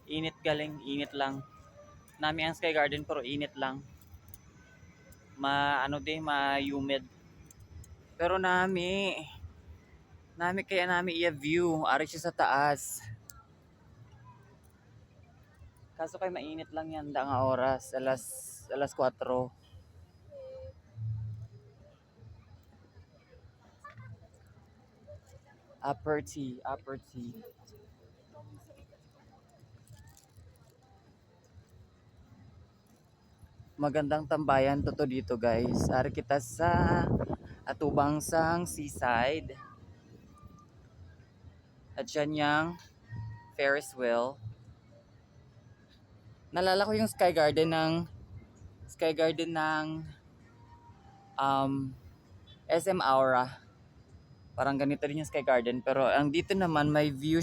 Init galing, init lang. Nami ang Sky Garden pero init lang. Ma-humid. Pero nami kaya nami iya-view. Ari siya sa taas. Kaso kay mainit lang yan da nga oras. Alas 4. Upper T. Magandang tambayan to dito guys. Ari kita sa atubang sang seaside. At yan yung Ferris wheel. Nalala ko yung Sky Garden ng SM Aura. Parang ganito rin yung Sky Garden pero ang dito naman may view